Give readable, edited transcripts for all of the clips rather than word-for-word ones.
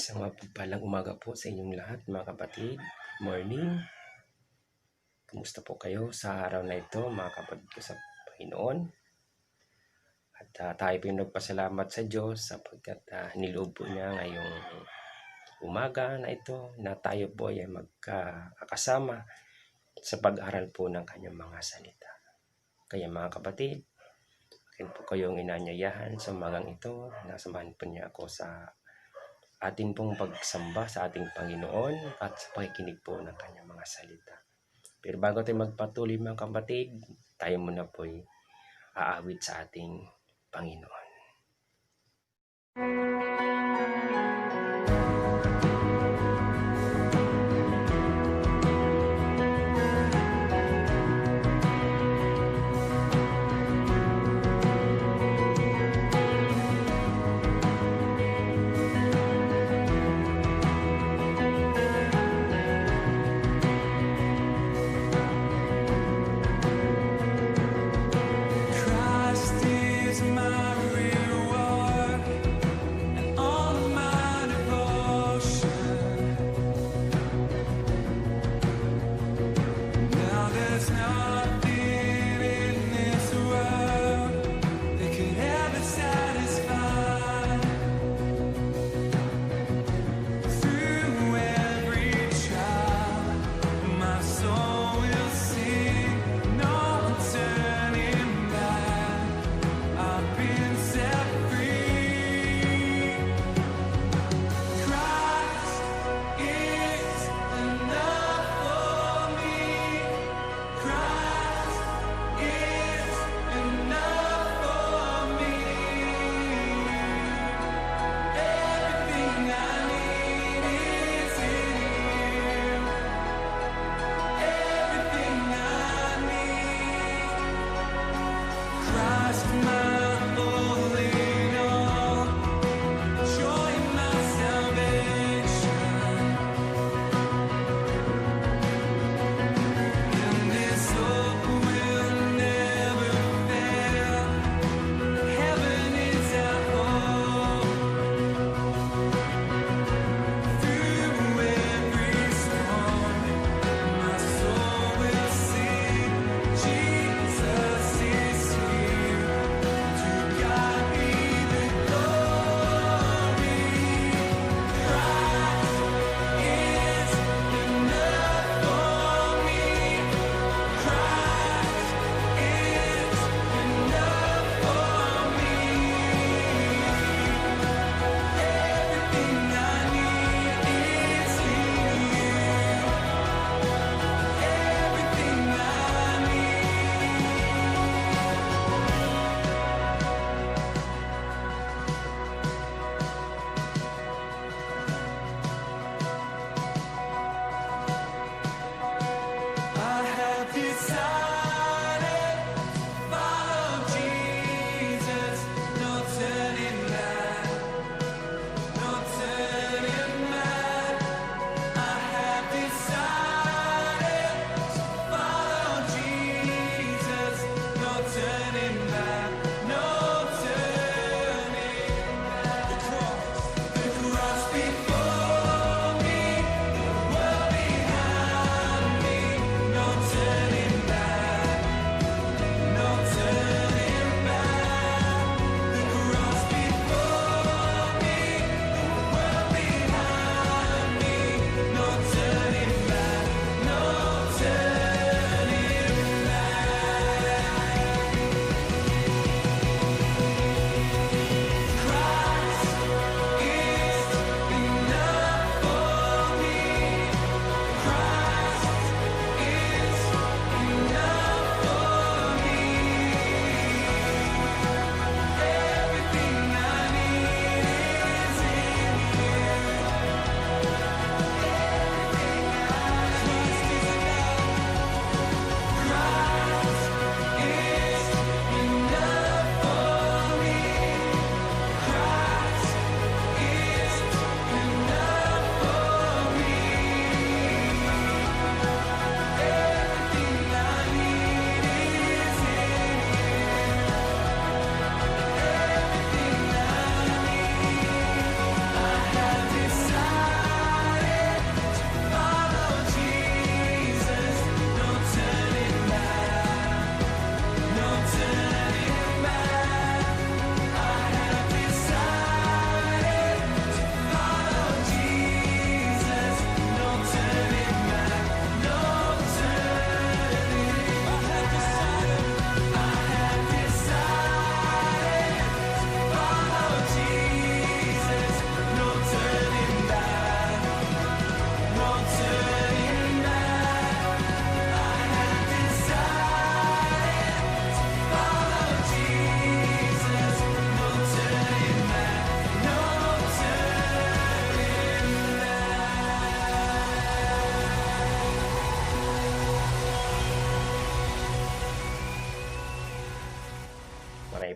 Isang mapagpalang umaga po sa inyong lahat mga kapatid. Morning. Kumusta po kayo sa araw na ito mga kapatid ko sa Panginoon? At tayo po yung nagpasalamat sa Diyos sapagkat niloob po niya ngayong umaga na ito na tayo po ay magkakasama sa pag-aral po ng kanyang mga salita. Kaya mga kapatid, akin po kayong inanyayahan sa umagang ito. Nasamahan po niya ako sa atin pong pagsamba sa ating Panginoon at sa pakikinig po ng kanyang mga salita. Pero bago tayo magpatuloy mga kapatid, tayo muna po'y aawit sa ating Panginoon.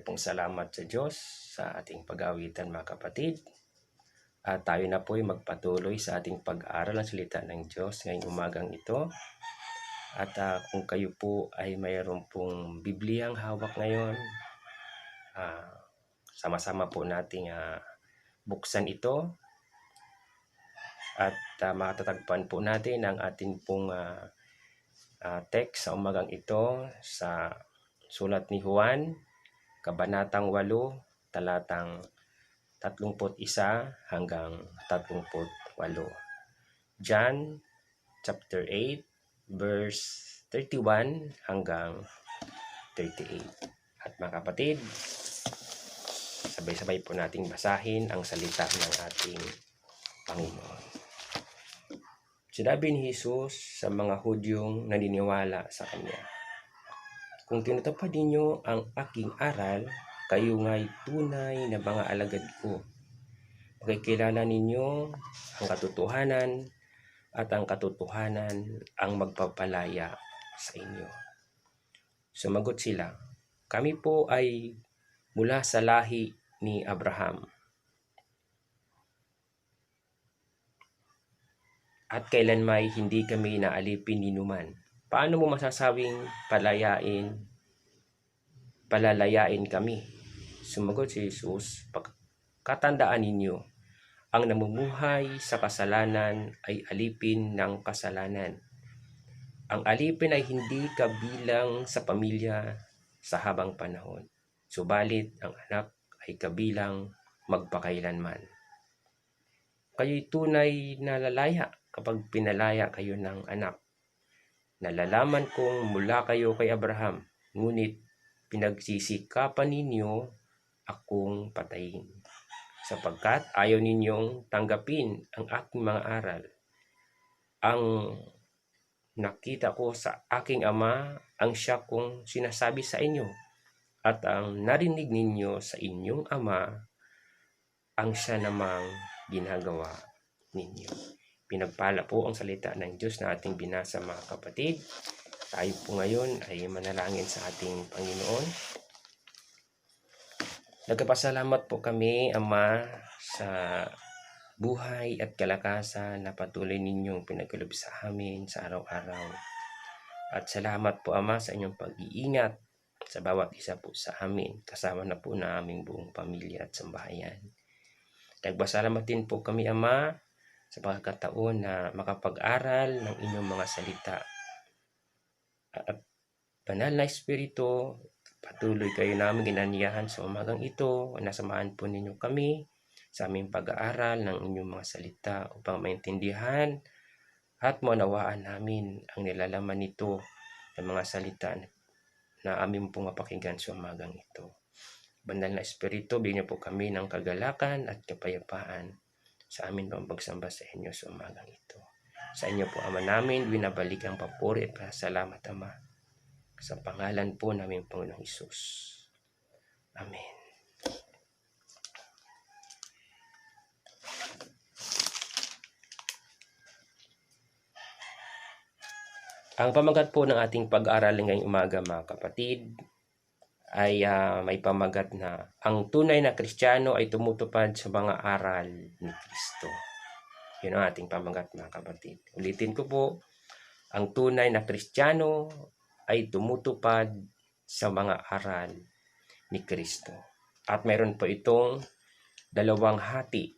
pong salamat sa Diyos sa ating pag-aawitan mga kapatid. At tayo na po ay magpatuloy sa ating pag-aaral ng salita ng Diyos ngayong umagang ito. At kung kayo po ay mayroon pong Bibliyang hawak ngayon, sama-sama po nating buksan ito. At matatagpuan po natin ang ating pong text sa umagang ito sa sulat ni Juan, Kabanatang 8, talatang 31 hanggang 38. John chapter 8, verse 31 hanggang 38. At mga kapatid, sabay-sabay po nating basahin ang salita ng ating Panginoon. Sinabi ni Jesus sa mga Hudyong naniniwala sa Kanya, "Kung tinutupad ninyo ang aking aral, kayo nga'y tunay na mga alagad ko. Makikilala ninyo ang katotohanan at ang katotohanan ang magpapalaya sa inyo." Sumagot sila, "Kami po ay mula sa lahi ni Abraham. At kailanmay hindi kami naalipin ni numan. Paano mo masasabing palalayain kami?" Sumagot si Jesus, "Katandaan ninyo, ang namumuhay sa kasalanan ay alipin ng kasalanan. Ang alipin ay hindi kabilang sa pamilya sa habang panahon. Subalit ang anak ay kabilang magpakailanman. Kayo'y tunay na lalaya kapag pinalaya kayo ng anak. Nalalaman kong mula kayo kay Abraham, ngunit pinagsisikapan ninyo akong patayin, sapagkat ayaw ninyong tanggapin ang aking mga aral. Ang nakita ko sa aking ama ang siya kong sinasabi sa inyo, at ang narinig ninyo sa inyong ama ang siya namang ginagawa ninyo." Pinagpala po ang salita ng Diyos na ating binasa mga kapatid. Tayo po ngayon ay manalangin sa ating Panginoon. Nagpapasalamat po kami, Ama, sa buhay at kalakasan na patuloy ninyong pinagkaloob sa amin sa araw-araw. At salamat po, Ama, sa inyong pag-iingat sa bawat isa po sa amin, kasama na po na aming buong pamilya at sambahayan. Nagpasalamat din po kami, Ama, sa pagkakataon na makapag-aral ng inyong mga salita. At Banal na Espiritu, patuloy kayo namin ginanyahan sa umagang ito. Nasamahan po ninyo kami sa aming pag-aaral ng inyong mga salita upang maintindihan at maunawaan namin ang nilalaman nito ng mga salita na aming pong mapakinggan sa umagang ito. Banal na Espiritu, bigyan po kami ng kagalakan at kapayapaan sa amin pang pagsamba sa inyo sa umagang ito. Sa inyo po, Ama namin, binabalik ang papuri at pasalamat, Ama, sa pangalan po namin Panginoong Hesus. Amen. Ang pamagat po ng ating pag-aaral ngayong umaga mga kapatid ay may pamagat na ang tunay na Kristiyano ay tumutupad sa mga aral ni Kristo. Yun ang ating pamagat mga kapatid. Ulitin ko po, ang tunay na Kristiyano ay tumutupad sa mga aral ni Kristo. At mayroon po itong dalawang hati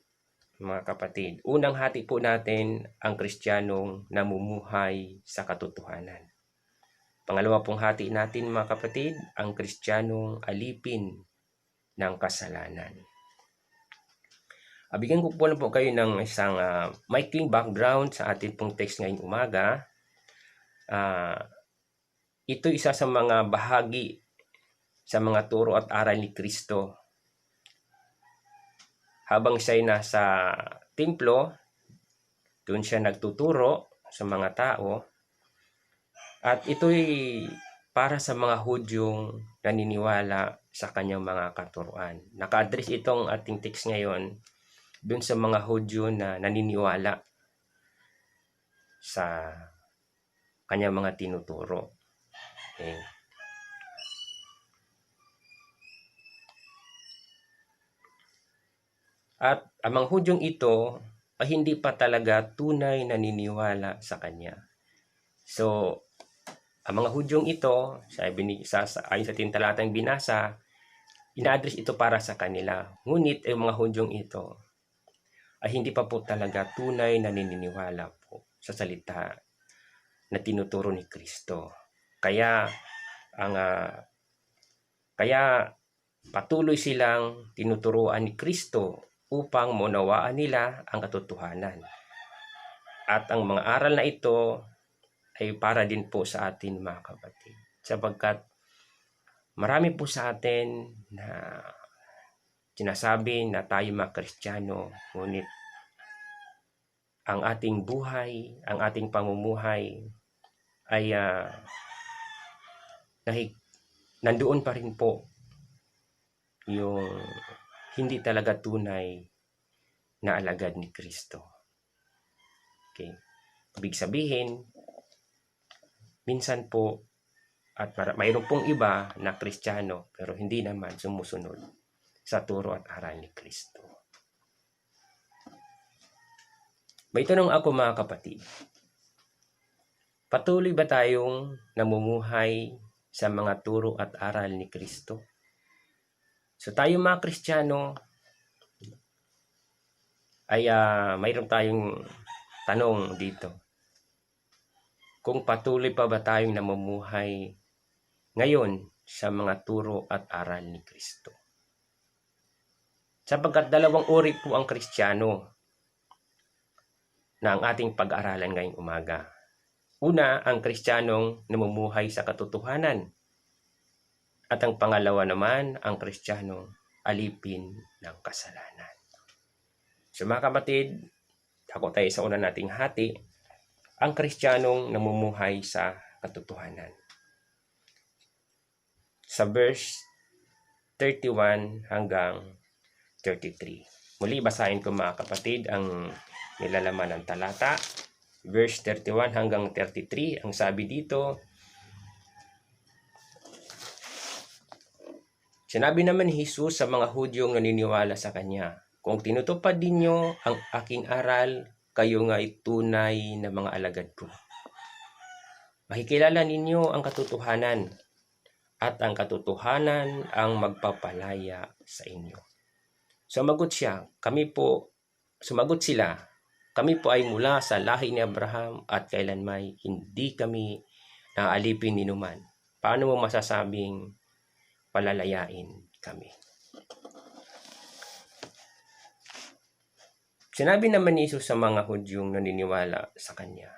mga kapatid. Unang hati po natin ang Kristiyanong namumuhay sa katotohanan. Pangalawa pong hati natin mga kapatid, ang Kristiyanong alipin ng kasalanan. Bigyan ko po na po kayo ng isang maikling background sa ating pong text ngayong umaga. Ito isa sa mga bahagi sa mga turo at aral ni Kristo. Habang siya'y nasa templo, doon siya nagtuturo sa mga tao. At ito'y para sa mga Hudyong naniniwala sa kanyang mga katuruan. Naka-address itong ating text ngayon doon sa mga Hudyo na naniniwala sa kanyang mga tinuturo. Okay. At ang mga Hudyong ito ay hindi pa talaga tunay naniniwala sa Kanya. So, ang mga Hudyong ito, ayon sa tintalatang binasa, ina-address ito para sa kanila. Ngunit ang mga Hudyong ito ay hindi pa po talaga tunay na naniniwala po sa salita na tinuturo ni Kristo. Kaya patuloy silang tinuturuan ni Kristo upang maunawaan nila ang katotohanan. At ang mga aral na ito ay para din po sa atin, mga kapatid, sapagkat marami po sa atin na sinasabi na tayo mga Kristiyano, ngunit ang ating buhay, ang ating pamumuhay ay nandoon pa rin po yung hindi talaga tunay na alagad ni Kristo. Okay. Ibig sabihin, minsan po, at mayroon pong iba na Kristiyano pero hindi naman sumusunod sa turo at aral ni Kristo. May tanong ako, mga kapatid. Patuloy ba tayong namumuhay sa mga turo at aral ni Kristo? So tayo mga Kristiyano ay mayroon tayong tanong dito. Kung patuloy pa ba tayong namumuhay ngayon sa mga turo at aral ni Kristo? Sapagkat dalawang uri po ang Kristiyano na ang ating pag-aralan ngayong umaga. Una, ang Kristiyanong namumuhay sa katotohanan. At ang pangalawa naman, ang Kristiyanong alipin ng kasalanan. So mga kapatid, ako tayo sa una nating hati, ang Kristiyanong namumuhay sa katotohanan. Sa verse 31 hanggang 33. Muli basahin ko, mga kapatid, ang nilalaman ng talata. Verse 31 hanggang 33, ang sabi dito, sinabi naman ni Jesus sa mga Hudyong naniniwala sa Kanya, kung tinutupad ninyo ang aking aral, kayo nga ay tunay na mga alagad ko. Makikilala ninyo ang katotohanan, at ang katotohanan ang magpapalaya sa inyo. Sumagot sila, kami po ay mula sa lahi ni Abraham at kailanmay hindi kami naaalipin ni numan. Paano mo masasabing palalayain kami? Sinabi naman ni Jesus sa mga Hudyong naniniwala sa Kanya,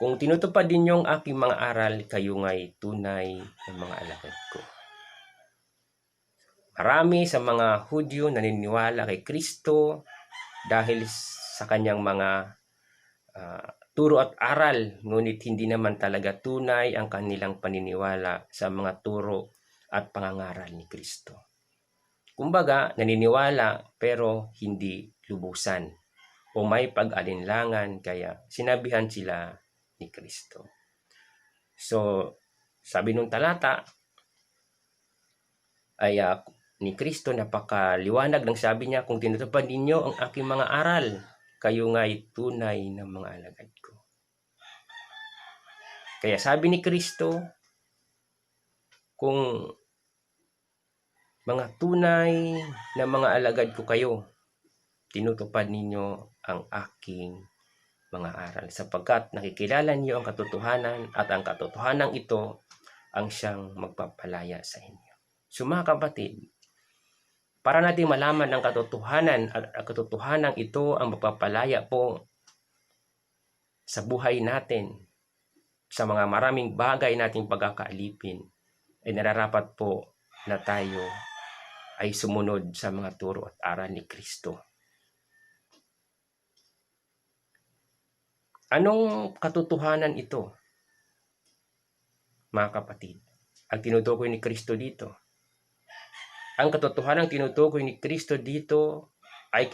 kung tinutupad din yung aking mga aral, kayo nga'y tunay na mga alagad ko. Marami sa mga Hudyo naniniwala kay Kristo dahil sa kanyang mga turo at aral, ngunit hindi naman talaga tunay ang kanilang paniniwala sa mga turo at pangangaral ni Kristo. Kumbaga, naniniwala pero hindi lubusan o may pag-alinlangan, kaya sinabihan sila ni Kristo. So, sabi nung talata ay ni Kristo, napakaliwanag ng sabi niya, kung tinutupad ninyo ang aking mga aral, kayo nga'y tunay na mga alagad ko. Kaya sabi ni Kristo, kung mga tunay na mga alagad ko kayo, tinutupad ninyo ang aking mga aral, sapagkat nakikilala niyo ang katotohanan at ang katotohanan ito ang siyang magpapalaya sa inyo. So mga kapatid, para natin malaman ang katotohanan at ang katotohanan ito ang magpapalaya po sa buhay natin, sa mga maraming bagay nating pagkakaalipin, ay nararapat po na tayo ay sumunod sa mga turo at aral ni Kristo. Anong katotohanan ito, mga kapatid? Ang tinutukoy ni Kristo dito. Ang katotohanan ng tinutukoy ni Kristo dito ay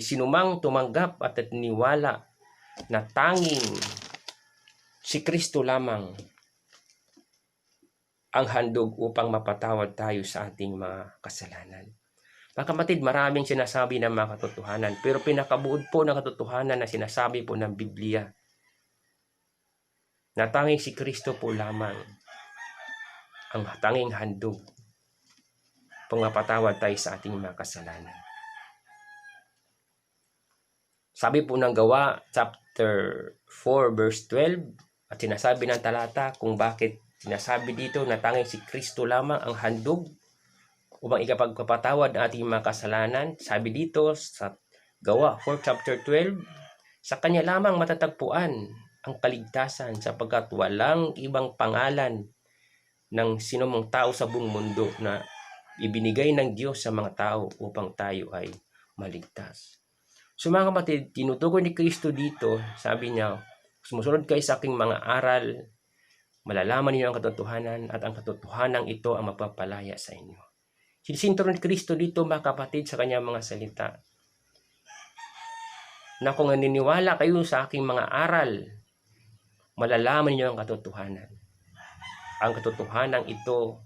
sinumang tumanggap at naniwala na tanging si Kristo lamang ang handog upang mapatawad tayo sa ating mga kasalanan. Mga kapatid, maraming sinasabi ng mga katotohanan, pero pinakabuod po ng katotohanan na sinasabi po ng Biblia na tanging si Kristo po lamang ang tanging handog upang mapatawad tayo sa ating mga kasalanan. Sabi po ng Gawa, chapter 4, verse 12, at sinasabi ng talata kung bakit sinasabi dito na tanging si Kristo lamang ang handog upang ikapagpapatawad ng ating mga kasalanan. Sabi dito sa Gawa 4, chapter 12, sa Kanya lamang matatagpuan ang kaligtasan sapagkat walang ibang pangalan ng sinumang tao sa buong mundo na ibinigay ng Diyos sa mga tao upang tayo ay maligtas. So mga kapatid, tinutukoy ni Kristo dito, sabi niya, sumusunod kayo sa aking mga aral, malalaman niyo ang katotohanan at ang katotohanan ito ang mapapalaya sa inyo. Sinisintro ni Kristo dito mga kapatid sa kanyang mga salita, na kung naniniwala kayo sa aking mga aral, malalaman niyo ang katotohanan. Ang katotohanan ito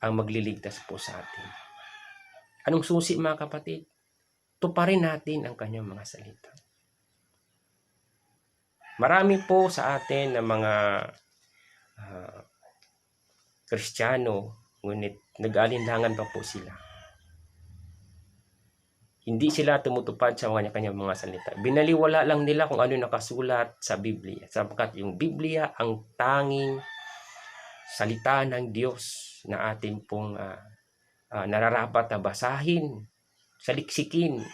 ang magliligtas po sa atin. Anong susi mga kapatid? Tuparin natin ang kanyang mga salita. Marami po sa atin na mga Kristiyano, ngunit nag-alinlangan pa po sila. Hindi sila tumutupad sa kanyang mga salita. Binaliwala lang nila kung ano nakasulat sa Biblia. Sapagkat yung Biblia ang tanging salita ng Diyos na atin pong nararapat na basahin, saliksikin,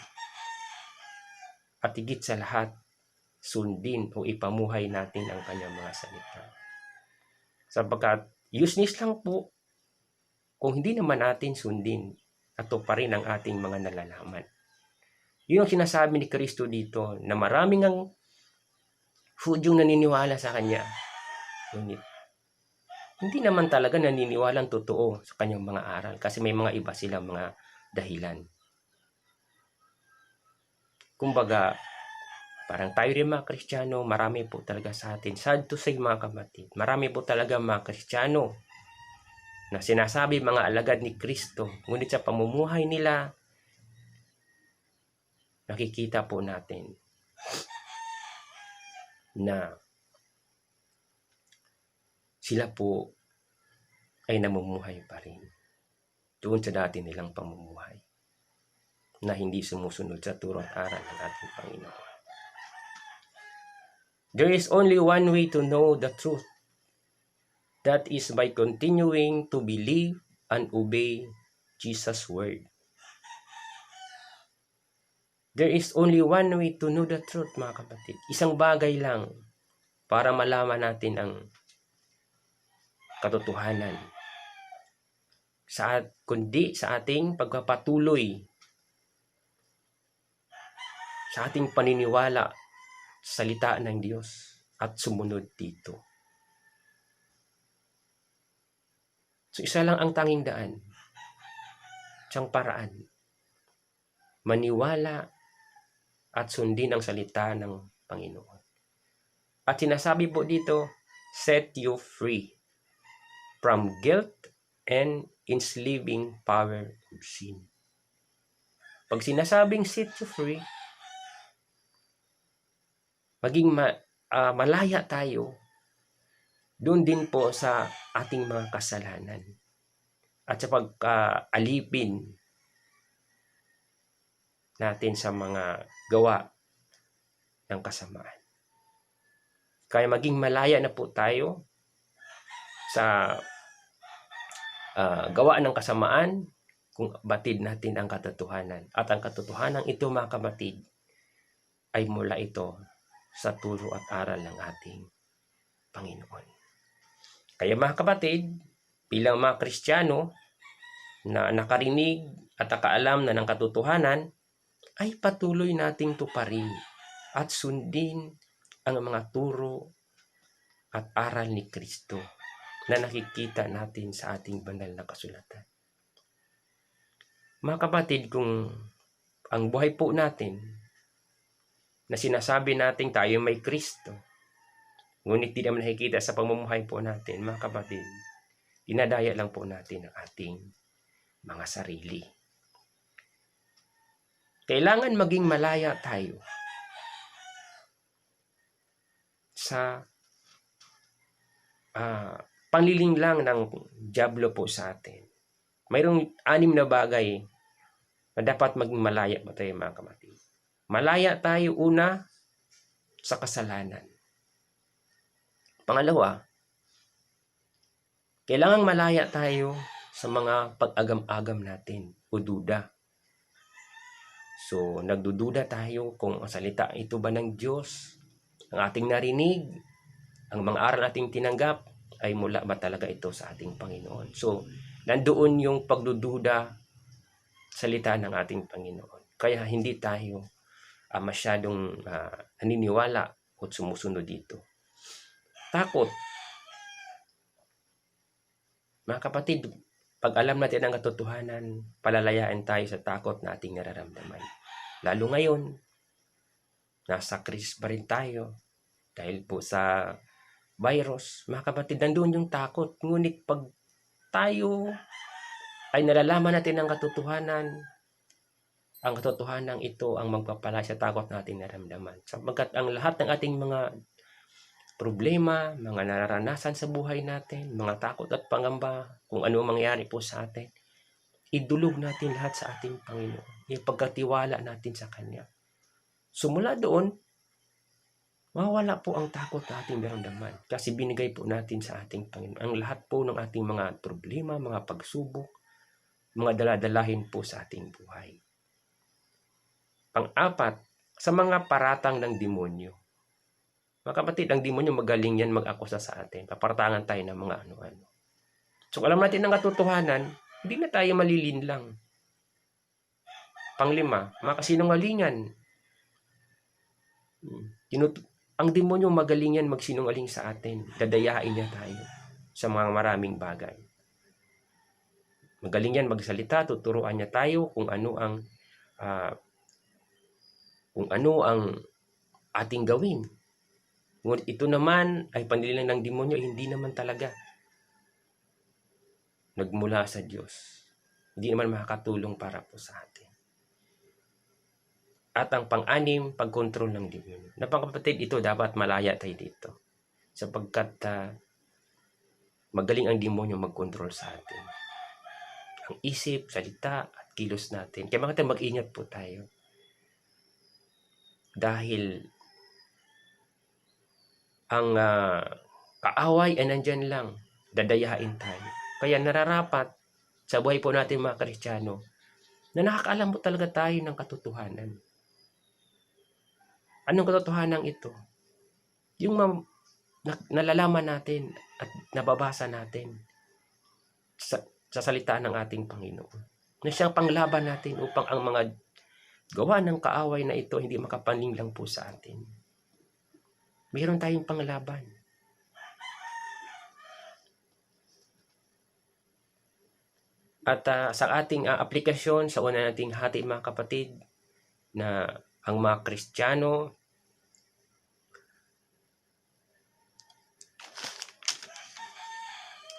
at higit sa lahat, sundin o ipamuhay natin ang kanyang mga salita. Sapagkat useless lang po kung hindi naman natin sundin at tuparin ang ating mga nalalaman. Yun ang sinasabi ni Kristo dito, na maraming ang Hudyong naniniwala sa kanya. Ngunit hindi naman talaga naniniwalang totoo sa kanyang mga aral kasi may mga iba silang mga dahilan. Kumbaga, parang tayo rin mga Kristiyano, marami po talaga sa atin. Sad to say mga kapatid, marami po talaga mga Kristiyano na sinasabi mga alagad ni Kristo, ngunit sa pamumuhay nila, nakikita po natin na sila po ay namumuhay pa rin doon sa dati nilang pamumuhay na hindi sumusunod sa turo at aral ng ating Panginoon. There is only one way to know the truth. That is by continuing to believe and obey Jesus' word. There is only one way to know the truth, mga kapatid. Isang bagay lang para malaman natin ang katotohanan. Kundi sa ating pagpapatuloy, sa ating paniniwala sa salita ng Diyos at sumunod dito. So isa lang ang tanging daan, isang paraan, maniwala at sundin ang salita ng Panginoon. At sinasabi po dito, set you free from guilt and enslaving power of sin. Pag sinasabing set you free, maging malaya tayo doon din po sa ating mga kasalanan at sa pag-alipin natin sa mga gawa ng kasamaan. Kaya maging malaya na po tayo sa gawa ng kasamaan kung batid natin ang katotohanan. At ang katotohanan ito, mga kapatid, ay mula ito sa turo at aral ng ating Panginoon. Kaya mga kapatid, bilang mga Kristiyano na nakarinig at nakaalam na ng katotohanan, ay patuloy nating tuparin at sundin ang mga turo at aral ni Kristo na nakikita natin sa ating banal na kasulatan. Mga kapatid, kung ang buhay po natin na sinasabi natin tayo may Kristo, Ngunit di naman nakikita sa pamumuhay po natin, mga kapatid. Dinadaya lang po natin ang ating mga sarili. Kailangan maging malaya tayo sa panlilinglang ng dyablo po sa atin. Mayroong 6 na bagay na dapat maging malaya po tayo, mga kapatid. Malaya tayo una sa kasalanan. Pangalawa, kailangan malaya tayo sa mga pag-agam-agam natin o duda. So, nagdududa tayo kung ang salita ito ba ng Diyos, ang ating narinig, ang mga aral ating tinanggap, ay mula ba talaga ito sa ating Panginoon. So, nandoon yung pagdududa salita ng ating Panginoon. Kaya hindi tayo masyadong naniniwala o sumusunod dito. Takot. Mga kapatid, pag alam natin ang katotohanan, palalayain tayo sa takot na ating nararamdaman. Lalo ngayon, nasa krisis pa rin tayo dahil po sa virus. Mga kapatid, nandun yung takot. Ngunit pag tayo ay nalalaman natin ang katotohanan ito ang magpapalaya sa takot nating naramdaman. Sapagkat ang lahat ng ating mga problema, mga nararanasan sa buhay natin, mga takot at pangamba, kung ano mangyari po sa atin, idulog natin lahat sa ating Panginoon. Ipagkatiwala natin sa Kanya. Sumula doon, mawala po ang takot na ating naramdaman. Kasi binigay po natin sa ating Panginoon ang lahat po ng ating mga problema, mga pagsubok, mga daladalahin po sa ating buhay. Pang-apat, sa mga paratang ng demonyo. Mga kapatid, ang demonyo magaling yan mag-akusa sa atin. Paparatangan tayo ng mga ano-ano. So, alam natin ang katotohanan, hindi na tayo malilinlang. Pang-5, mga kasinungalingan. Ang demonyo magaling yan magsinungaling sa atin. Dadayain niya tayo sa mga maraming bagay. Magaling yan magsalita, tuturuan niya tayo kung ano ang ating gawin. Ngunit ito naman ay panlilang ng demonyo, hindi naman talaga nagmula sa Diyos. Hindi naman makakatulong para po sa atin. At ang pang-6, pagkontrol ng demonyo. Napakapatid, ito dapat malaya tayo dito. Sapagkat magaling ang demonyo magkontrol sa atin. Ang isip, salita, at kilos natin. Kaya mga mag-ingat po tayo. Dahil ang kaaway ay nandyan lang. Dadayain tayo. Kaya nararapat sa buhay po natin mga Kristiyano na nakakaalam po talaga tayo ng katotohanan. Anong katotohanan ito? Yung nalalaman natin at nababasa natin sa salita ng ating Panginoon. Na siyang panglaban natin upang ang mga gawa ng kaaway na ito hindi makapanling lang po sa atin. Mayroon tayong panglaban. At sa ating aplikasyon, sa una nating hati mga kapatid, na ang mga Kristiyano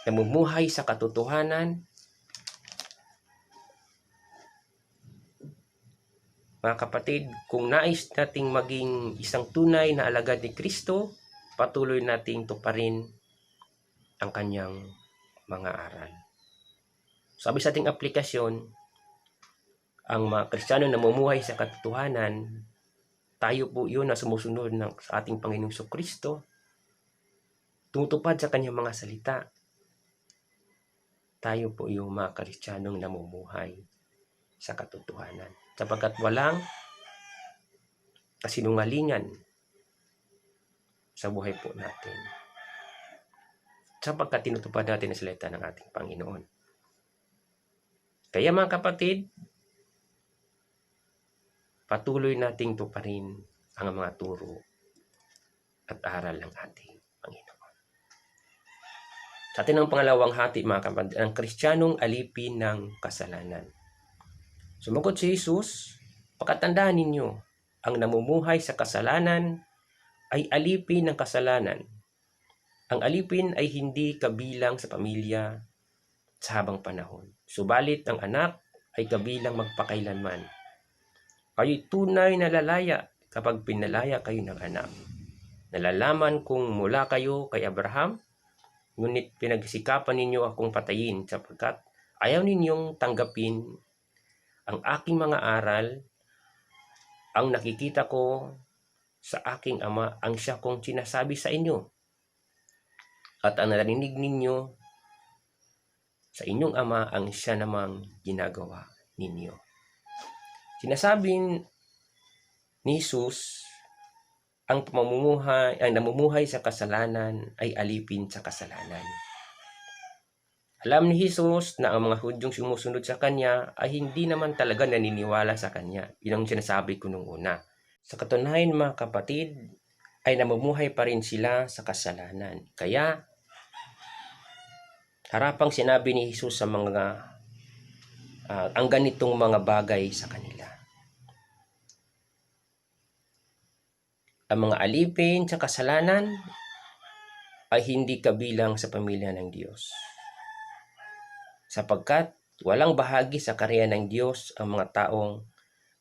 namumuhay sa katotohanan. Mga kapatid, kung nais nating maging isang tunay na alagad ni Kristo, patuloy nating tuparin ang kanyang mga aral. Sabi sa ating aplikasyon, ang mga Kristiyano na namumuhay sa katotohanan, tayo po yun na sumusunod sa ating Panginoong Kristo, tumutupad sa kanyang mga salita. Tayo po yung mga Kristiyanong namumuhay sa katotohanan. Sapagkat walang kasinungalingan sa buhay po natin. Sapagkat tinutupad natin ang salita ng ating Panginoon. Kaya mga kapatid, patuloy nating tuparin ang mga turo at aral ng ating Panginoon. Sa atin ang pangalawang hati mga kapatid, ang Kristiyanong alipin ng kasalanan. Sumagot si Jesus, pakatandaan ninyo, ang namumuhay sa kasalanan ay alipin ng kasalanan. Ang alipin ay hindi kabilang sa pamilya sa habang panahon. Subalit ang anak ay kabilang magpakailanman. Kayo'y tunay na lalaya kapag pinalaya kayo ng anak. Nalalaman kung mula kayo kay Abraham, ngunit pinagsikapan ninyo akong patayin sapagkat ayaw ninyong tanggapin ang aking mga aral. Ang nakikita ko sa aking ama ang siya kong sinasabi sa inyo. At ang narinig ninyo sa inyong ama ang siya namang ginagawa ninyo. Sinasabi ni Jesus, ang namumuhay sa kasalanan ay alipin sa kasalanan. Alam ni Jesus na ang mga Hudyong sumusunod sa Kanya ay hindi naman talaga naniniwala sa Kanya. Yun ang sinasabi ko nung una. Sa katunayan mga kapatid, ay namumuhay pa rin sila sa kasalanan. Kaya, harapang sinabi ni Jesus sa mga ang ganitong mga bagay sa kanila. Ang mga alipin sa kasalanan ay hindi kabilang sa pamilya ng Diyos. Sapagkat walang bahagi sa karya ng Diyos ang mga taong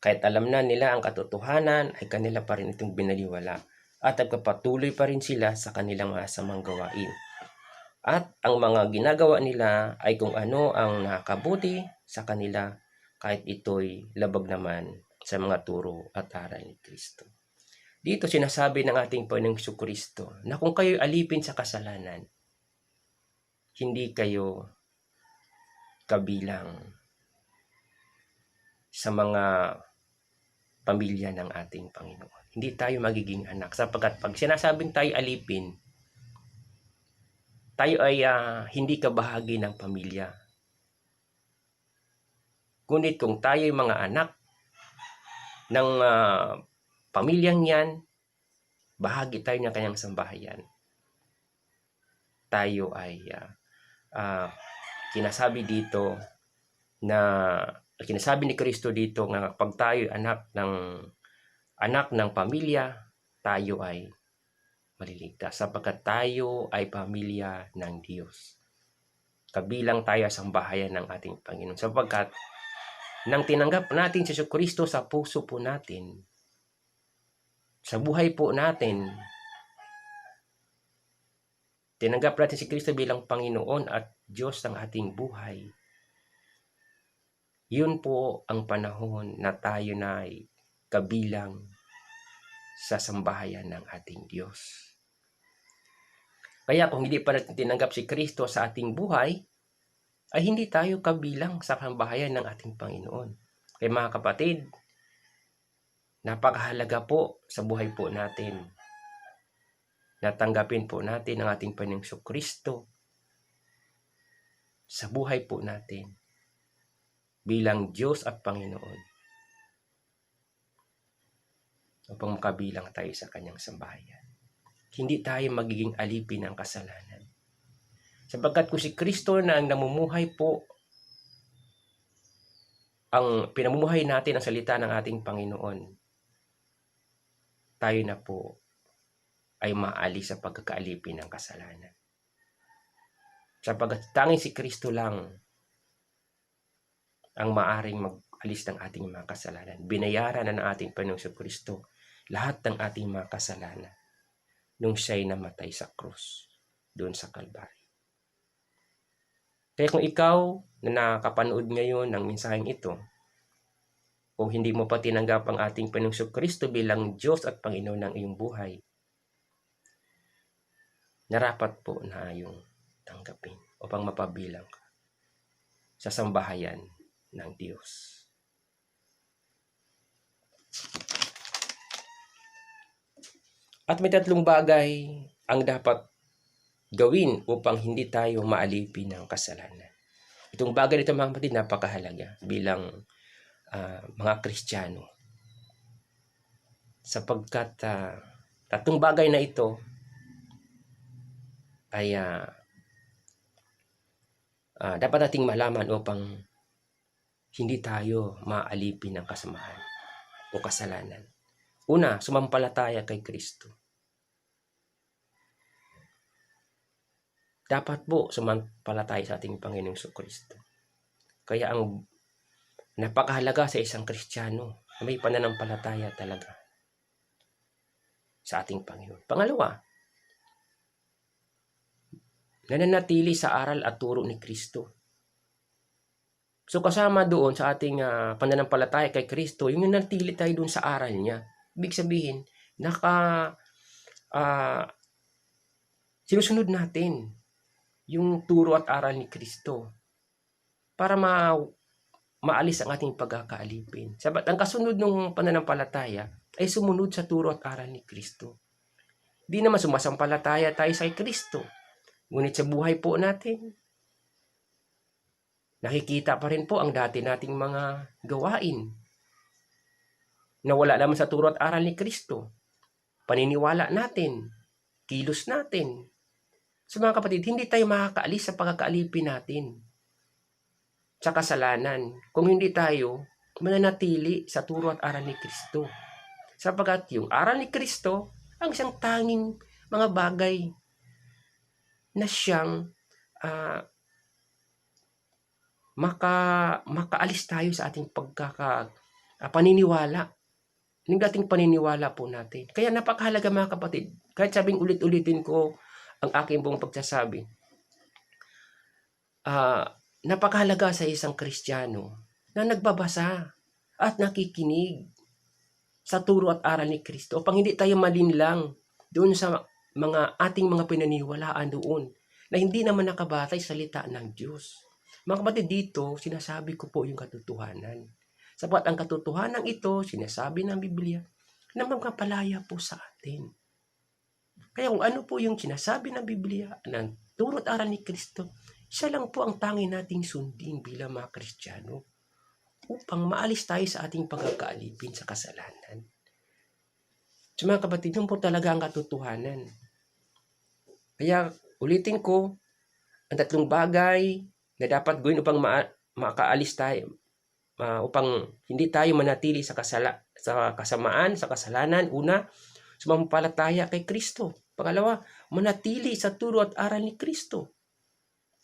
kahit alam na nila ang katotohanan ay kanila pa rin itong binaliwala at nagpapatuloy pa rin sila sa kanilang masamang gawain. At ang mga ginagawa nila ay kung ano ang nakakabuti sa kanila kahit ito'y labag naman sa mga turo at aral ni Kristo. Dito sinasabi ng ating Panginoong Jesucristo na kung kayo'y alipin sa kasalanan, hindi kayo kabilang sa mga pamilya ng ating Panginoon. Hindi tayo magiging anak sapagkat pag sinasabing tayo alipin, tayo ay hindi kabahagi ng pamilya. Ngunit kung tayo ay mga anak ng pamilyang yan, bahagi tayo ng kanyang sambahayan. Tayo ay sinasabi ni Kristo dito na pag tayo anak ng pamilya, tayo ay maliligtas sapagkat tayo ay pamilya ng Diyos. Kabilang tayo sa sambahayan ng ating Panginoon sapagkat nang tinanggap natin si Jesucristo sa puso po natin, sa buhay po natin, tinanggap natin si Kristo bilang Panginoon at Diyos ng ating buhay. Yun po ang panahon na tayo na ay kabilang sa sambahayan ng ating Diyos. Kaya kung hindi pa natin tinanggap si Kristo sa ating buhay, ay hindi tayo kabilang sa sambahayan ng ating Panginoon. Kaya mga kapatid, napakahalaga po sa buhay po natin na tanggapin po natin ang ating Panginoong Jesucristo sa buhay po natin bilang Diyos at Panginoon upang makabilang tayo sa kanyang sambahayan. Hindi tayo magiging alipin ng kasalanan. Sapagkat kung si Kristo na ang namumuhay po, ang pinamumuhay natin ang salita ng ating Panginoon, tayo na po ay maalis sa pagkakaalipin ng kasalanan. Sapagkat tanging si Kristo lang ang maaring mag-alis ng ating mga kasalanan. Binayaran na ng ating Panginoong Kristo lahat ng ating mga kasalanan nung siya'y namatay sa krus doon sa Kalbaryo. Kaya kung ikaw na nakapanood ngayon ng mensaheng ito, kung hindi mo pa tinanggap ang ating Panginoong Kristo bilang Diyos at Panginoon ng iyong buhay, narapat po na iyong tanggapin upang mapabilang ka sa sambahayan ng Diyos. At may tatlong bagay ang dapat gawin upang hindi tayo maalipin ng kasalanan. Itong bagay nito mga kapatid, napakahalaga bilang mga Kristiyano. Sapagkat tatlong bagay na ito ay dapat nating malaman upang hindi tayo maalipin ng kasamahan o kasalanan. Una, sumampalataya kay Kristo. dapat po sumampalataya sa ating Panginoong Jesucristo. Kaya ang napakahalaga sa isang Kristiyano, may pananampalataya talaga sa ating Panginoon. Pangalawa, nananatili sa aral at turo ni Kristo. So kasama doon sa ating pananampalataya kay Kristo, yung nanatili tayo doon sa aral niya. Ibig sabihin, sinusunod natin yung turo at aral ni Kristo para maalis ang ating pagkakaalipin. Sabat ang kasunod ng pananampalataya ay sumunod sa turo at aral ni Kristo. Di naman sumasampalataya tayo sa Kristo. Ngunit sa buhay po natin, nakikita pa rin po ang dati nating mga gawain na wala naman sa turo at aral ni Kristo. Paniniwala natin, kilos natin. So mga kapatid, hindi tayo makakaalis sa pagkakaalipin natin sa kasalanan kung hindi tayo mananatili sa turo at aral ni Kristo. Sapagkat yung aral ni Kristo ang isang tanging mga bagay na siyang makaalis tayo sa ating paniniwala. Yung dating paniniwala po natin. Kaya napakahalaga mga kapatid. Kahit sabing ulit-ulitin ko ang aking buong pagsasabi. Napakahalaga sa isang Kristiyano na nagbabasa at nakikinig sa turo at aral ni Kristo upang hindi tayo malinlang doon sa ating mga pinaniwalaan doon na hindi naman nakabatay sa salita ng Diyos. Mga kapatid, dito sinasabi ko po yung katotohanan. Sapat ang katotohanan ito, sinasabi ng Biblia, na magpapalaya po sa atin. Kaya kung ano po yung sinasabi ng Biblia, ng turo at aral ni Kristo, siya lang po ang tangi nating sundin bilang mga Kristiyano upang maalis tayo sa ating pagkakaalipin sa kasalanan. So mga kapatid, yun po talaga ang katotohanan. Kaya ulitin ko, ang tatlong bagay na dapat gawin upang makaalis tayo, upang hindi tayo manatili sa kasamaan, sa kasalanan. Una, sumampalataya kay Kristo. Pangalawa, manatili sa turo at aral ni Kristo.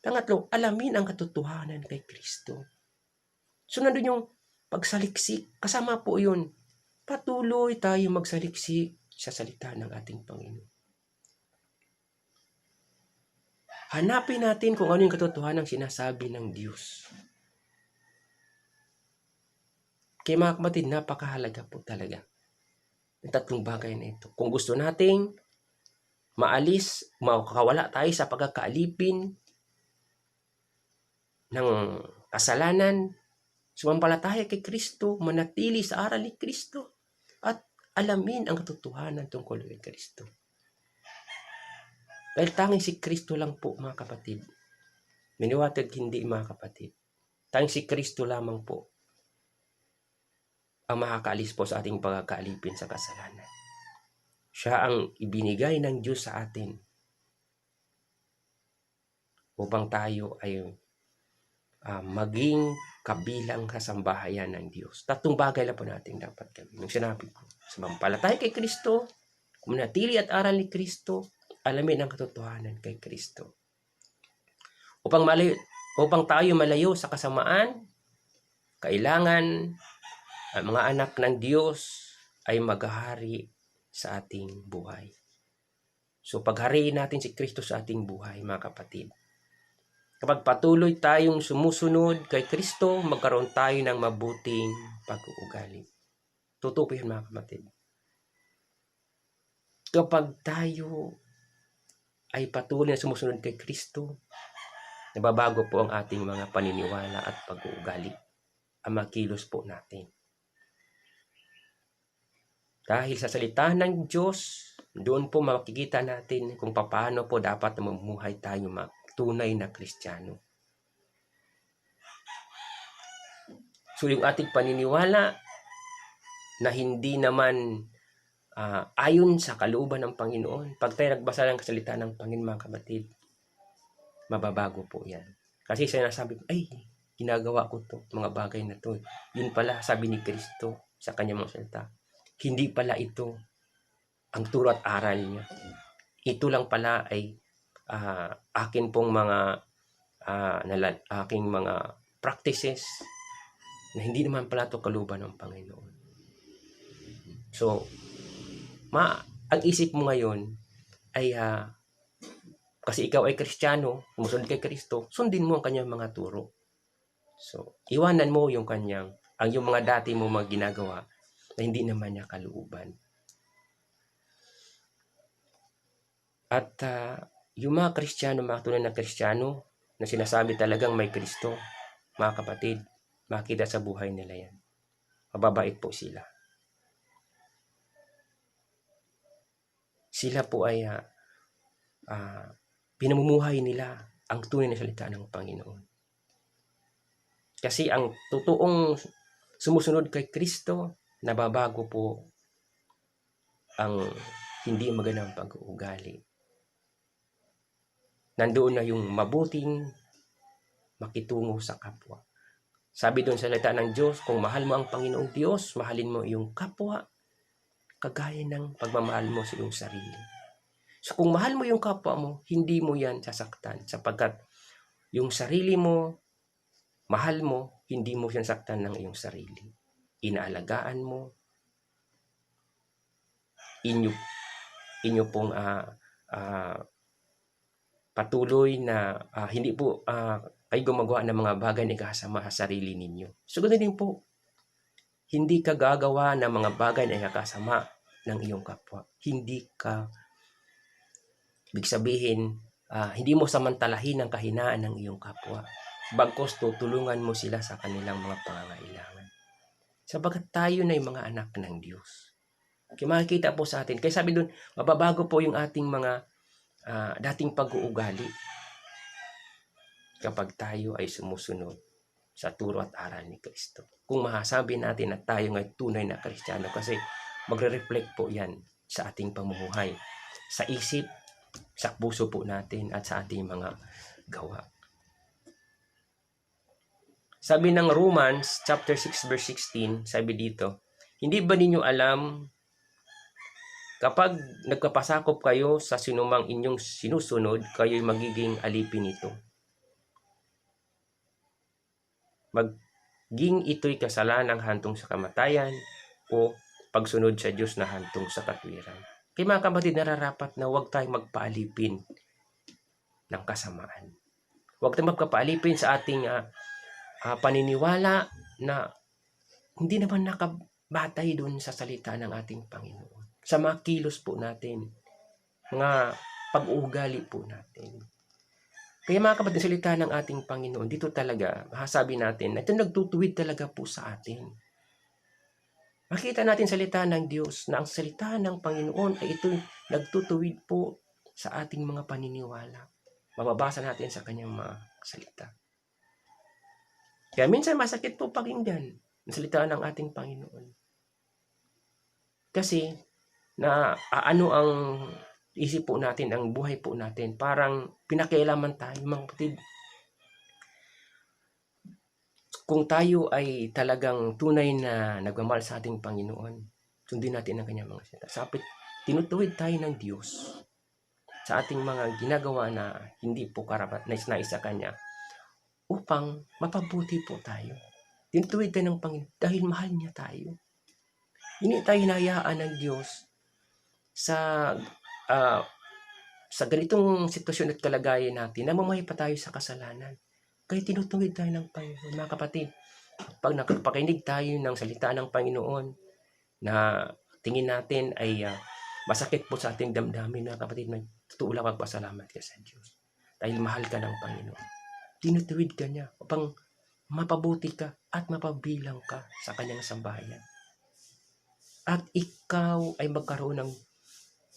Pangatlo, alamin ang katotohanan kay Kristo. So nandun yung pagsaliksik, kasama po yun. Patuloy tayo magsaliksik sa salita ng ating Panginoon. Hanapin natin kung ano yung katotohanan ng sinasabi ng Diyos. Kaya mga kapatid, napakahalaga po talaga ang tatlong bagay na ito. Kung gusto nating makawala tayo sa pagkakaalipin ng kasalanan, sumampalataya kay Kristo, manatili sa aral ni Kristo, at alamin ang katotohanan tungkol kay Kristo. Dahil tanging si Kristo lang po mga kapatid. Miniwatid hindi mga kapatid. Tanging si Kristo lamang po ang makakaalis po sa ating pagkakaalipin sa kasalanan. Siya ang ibinigay ng Diyos sa atin upang tayo ay maging kabilang sa sambahayan ng Diyos. Tatlong bagay lang po natin dapat gawin. Nung sinabi ko, sumampalataya kay Kristo, manatili at aral ni Kristo, alamin ang katotohanan kay Kristo. Upang tayo malayo sa kasamaan, kailangan ang mga anak ng Diyos ay maghahari sa ating buhay. So paghariin natin si Kristo sa ating buhay, mga kapatid. Kapag patuloy tayong sumusunod kay Kristo, magkaroon tayo ng mabuting pag-uugali. Totoo po yun mga kapatid. Kapag tayo ay patuloy na sumusunod kay Kristo, nababago po ang ating mga paniniwala at pag-uugali, ang makilos po natin. Dahil sa salita ng Diyos, doon po makikita natin kung paano po dapat mamumuhay tayo tunay na Kristiyano. So yung ating paniniwala na hindi naman ayon sa kalooban ng Panginoon, pag tayo nagbasa ng salita ng Panginoon mga kapatid, mababago po yan. Kasi sinasabi ko, ay, ginagawa ko to, mga bagay na to. Yun pala, sabi ni Kristo sa kanyang mga salita. Hindi pala ito ang turo at aral niya. Ito lang pala ay akin pong mga aking mga practices na hindi naman pala ito kalooban ng Panginoon. So, ang isip mo ngayon ay kasi ikaw ay Kristiyano, sumusunod kay Kristo, sundin mo ang kanyang mga turo. So, iwanan mo yung yung mga dati mo mga ginagawa na hindi naman niya kalooban. At yung mga Kristiyano, mga tunay na Kristiyano, na sinasabi talagang may Kristo, mga kapatid, makita sa buhay nila yan. Mababait po sila. Sila po ay pinamumuhay nila ang tunay na salita ng Panginoon. Kasi ang totoong sumusunod kay Kristo, nababago po ang hindi magandang pag-uugali. Nandoon na yung mabuting makitungo sa kapwa. Sabi doon sa salita ng Diyos, kung mahal mo ang Panginoong Diyos, mahalin mo iyong kapwa, kagaya ng pagmamahal mo sa iyong sarili. So kung mahal mo yung kapwa mo, hindi mo yan sasaktan, sapagkat yung sarili mo, mahal mo, hindi mo yan saktan ng iyong sarili. Inaalagaan mo, inyo pong patuloy na hindi po kayo gumagawa ng mga bagay na ikasama sa sarili ninyo. So ganoon din po, hindi ka gagawa ng mga bagay na ikakasama ng iyong kapwa. Ibig sabihin, hindi mo samantalahin ang kahinaan ng iyong kapwa. Bagkus tutulungan mo sila sa kanilang mga pangangailangan. Sabagat tayo na yung mga anak ng Diyos. Kaya makikita po sa atin. Kaya sabi doon, mababago po yung ating mga dating pag-uugali kapag tayo ay sumusunod sa turo at aral ni Kristo. Kung masasabi natin na tayo ay tunay na Kristiyano, kasi magre-reflect po yan sa ating pamumuhay, sa isip, sa puso po natin at sa ating mga gawa. Sabi ng Romans chapter 6 verse 16, sabi dito, hindi ba ninyo alam kapag nagkapasakop kayo sa sinumang inyong sinusunod, kayo'y magiging alipin nito. Maging ito'y kasalanang hantong sa kamatayan o pagsunod sa Diyos na hantong sa katwiran. Kaya mga kapatid, nararapat na huwag tayong magpaalipin ng kasamaan. Huwag tayong magpapaalipin sa ating paniniwala na hindi naman nakabatay doon sa salita ng ating Panginoon. Sa mga kilos po natin, mga pag-uugali po natin. Kaya mga kapatid, salita ng ating Panginoon, dito talaga, masasabi natin, na ito nagtutuwid talaga po sa atin. Makita natin salita ng Diyos, na ang salita ng Panginoon ay ito nagtutuwid po sa ating mga paniniwala. Mababasa natin sa kanyang mga salita. Kaya minsan masakit po pakinggan ang salita ng ating Panginoon. Kasi, na ano ang isip po natin, ang buhay po natin, parang pinakialaman tayo, mga kapatid. Kung tayo ay talagang tunay na nagmamahal sa ating Panginoon, sundin natin ang kanyang mga salita. Sapit, tinutuwid tayo ng Diyos sa ating mga ginagawa na hindi po karapat na nais sa Kanya upang mapabuti po tayo. Tinutuwid tayo ng Panginoon dahil mahal niya tayo. Hindi tayo hinahayaan ng Diyos sa ganitong sitwasyon at kalagayan natin, namamahay pa tayo sa kasalanan. Kaya tinutuwid tayo ng Panginoon, mga kapatid. Pag nakapakinig tayo ng salita ng Panginoon na tingin natin ay masakit po sa ating damdamin, mga kapatid, may totoo lang magpasalamat ka sa Diyos. Dahil mahal ka ng Panginoon. Tinutuwid ka niya upang mapabuti ka at mapabilang ka sa kanyang sambahayan. At ikaw ay magkaroon ng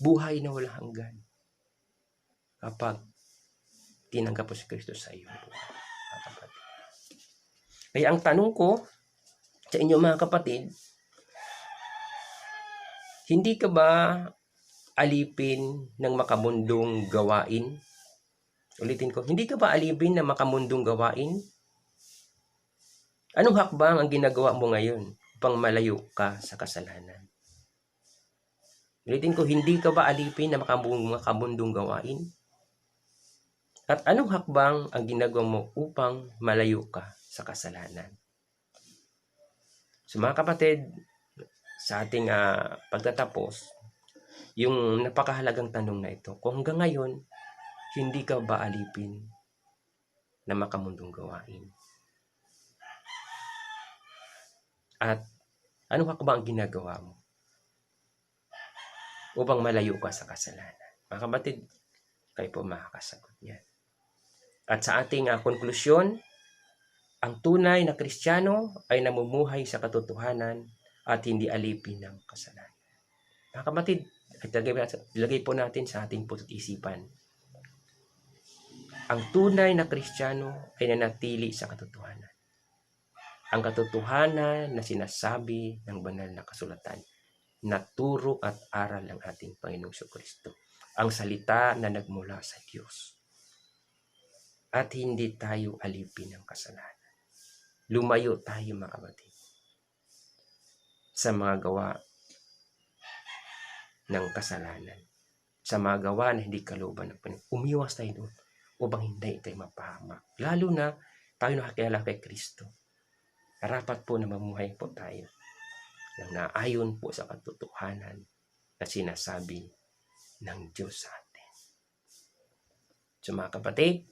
buhay na walang hanggan kapag tinanggap mo si Kristo sa iyong buhay, mga kapatid. Kaya ang tanong ko sa inyo, mga kapatid, hindi ka ba alipin ng makamundong gawain? Ulitin ko, hindi ka ba alipin ng makamundong gawain? Anong hakbang ang ginagawa mo ngayon upang malayo ka sa kasalanan? Ulitin ko, hindi ka ba alipin ng makamundong gawain? At anong hakbang ang ginagawa mo upang malayo ka sa kasalanan? So mga kapatid, sa ating pagtatapos, yung napakahalagang tanong na ito, kung hanggang ngayon, hindi ka ba alipin na makamundong gawain? At anong hakbang ang ginagawa mo upang malayo ka sa kasalanan? Mga kapatid, kayo po makakasagot niyan. At sa ating konklusyon, ang tunay na Kristiyano ay namumuhay sa katotohanan at hindi alipin ng kasalanan. Mga kapatid, ilagay po natin sa ating puso't isipan. Ang tunay na Kristiyano ay nanatili sa katotohanan. Ang katotohanan na sinasabi ng banal na kasulatan, na turo at aral ng ating Panginoong Kristo. Ang salita na nagmula sa Diyos. At hindi tayo alipin ng kasalanan. Lumayo tayo mga kapatid sa mga gawa ng kasalanan. Sa mga gawa na hindi kalooban ng Panginoon. Umiwas tayo doon upang hindi tayo mapahamak. Lalo na tayo nakakilala kay Kristo. Dapat po na mamuhay po tayo ng naayon po sa katotohanan na sinasabi ng Diyos sa atin. So mga kapatid,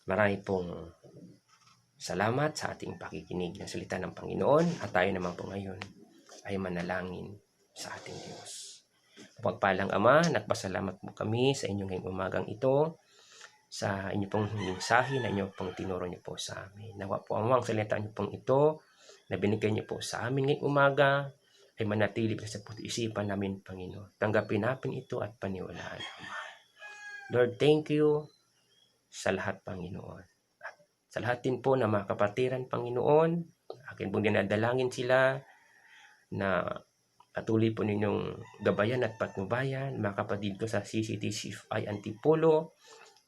marami pong salamat sa ating pakikinig ng salita ng Panginoon at tayo naman po ngayon ay manalangin sa ating Diyos. Pagpalang Ama, nagpasalamat po kami sa inyong ngayong umagang ito, sa inyo pong mensahe na inyo pong tinuro niyo po sa amin. Nawa po ang salita niyo pong ito na binigay niyo po sa amin ngayong umaga ay manatili sa puso't isipan namin, Panginoon. Tanggapin natin ito at paniwalaan, Ama. Lord, thank you sa lahat, Panginoon. At sa lahat din po na mga kapatiran, Panginoon, akin pong dinadalangin sila na patuloy po ninyong gabayan at patnubayan, mga kapatid ko sa CCTCFI Antipolo,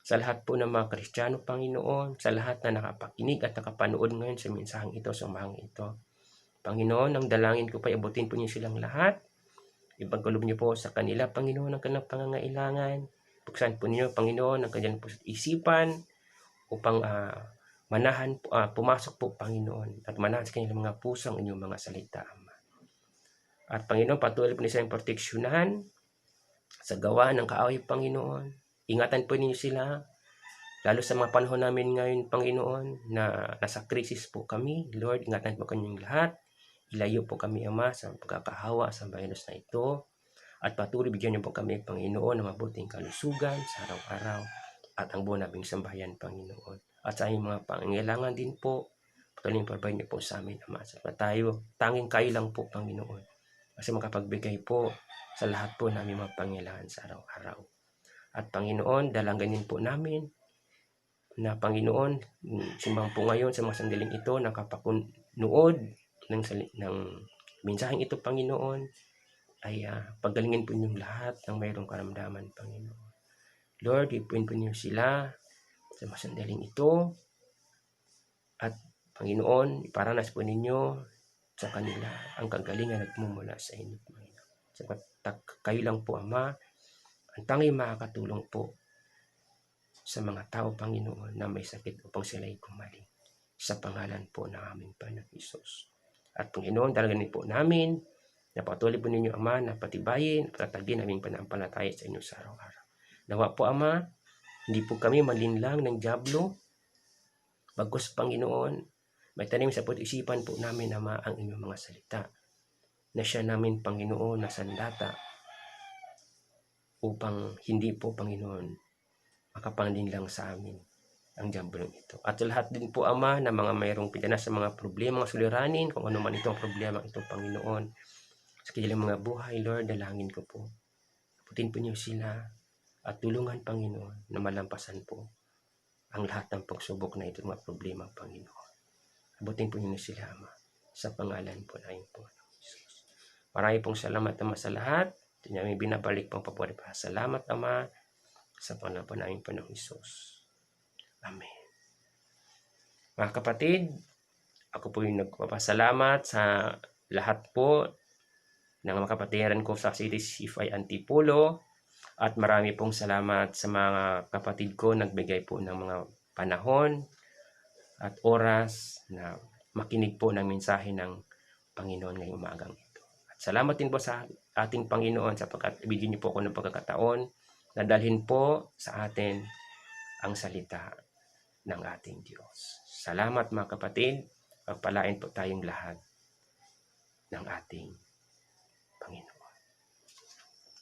sa lahat po ng mga Kristiyano, Panginoon, sa lahat na nakapakinig at nakapanood ngayon sa mensaheng ito, sa umahang ito. Panginoon, ang dalangin ko pa, abutin po niyo silang lahat. Ipagkaloob niyo po sa kanila, Panginoon, ang kanilang pangangailangan. Buksan po niyo, Panginoon, ang kanilang isipan upang manahan, pumasok po, Panginoon, at manahan sa kanilang mga puso ang inyong mga salita, Ama. At Panginoon, patuloy po niyo silang proteksyonan sa gawa ng kaaway, Panginoon. Ingatan po niyo sila, lalo sa mga panahon namin ngayon, Panginoon, na nasa krisis po kami. Lord, ingatan po kanyang lahat. Ilayo po kami, Ama, sa pagkakahawa sa virus na ito. At patuloy bigyan niyo po kami, Panginoon, ng mabuting kalusugan sa araw-araw at ang buong nabing sambahayan, Panginoon. At sa inyong mga pangangailangan din po, patuloy provide niyo po sa amin, Ama. Sa tayo, tanging kayo lang po, Panginoon. Kasi makapagbigay po sa lahat po namin mga pangangailangan sa araw-araw. At Panginoon, dalangganin po namin na Panginoon, simbang po ngayon sa mga sandaling ito, nakapakunood ng mensaheng ito, Panginoon, ay pagalingin po ninyong lahat ng mayroong karamdaman, Panginoon. Lord, ipuin po niyo sila sa mga sandaling ito. At Panginoon, iparanas po ninyo sa kanila ang kagalingan at mumula sa inyo, Panginoon. Sapat kayo lang po, Ama, ang tanging makakatulong po sa mga tao, Panginoon, na may sakit upang sila'y gumaling. Sa pangalan po ng aming Panginoong Hesus. At Panginoon, dalangin po namin na patuloy po ninyo, Ama, na patibayin, patatagin aming pananampalataya sa inyo sa araw-araw. Nawa po, Ama, hindi po kami malinlang ng dyablo. Bagkus, Panginoon, may tanim sa isipan po namin, Ama, ang inyong mga salita. Na siya namin, Panginoon, na sandata upang hindi po, Panginoon, makapanglinlang sa amin ang dyablo ito. At sa lahat din po, Ama, na mga mayroong pitanas sa mga problema, suliranin, kung ano man itong problema ito, Panginoon, sa kanilang mga buhay, Lord, dalangin ko po. Abutin po niyo sila at tulungan, Panginoon, na malampasan po ang lahat ng pagsubok na ito, mga problema, Panginoon. Abutin po niyo sila, Ama, sa pangalan po na po ng Jesus. Marami pong salamat, Ama, sa lahat. Ito niya may binabalik pang papuri pa. Salamat, Ama, sa pangalan po namin po ng Jesus. Amen. Mga kapatid, ako po yung nagpapasalamat sa lahat po ng mga kapatiran ko sa CCTCFI Antipolo. At marami pong salamat sa mga kapatid ko nagbigay po ng mga panahon at oras na makinig po ng mensahe ng Panginoon ngayong umagang ito. At salamat din po sa ating Panginoon sapagkat bigyan niyo po ako ng pagkakataon na dalhin po sa atin ang salita ng ating Diyos. Salamat mga kapatid, pagpalain po tayong lahat ng ating Panginoon.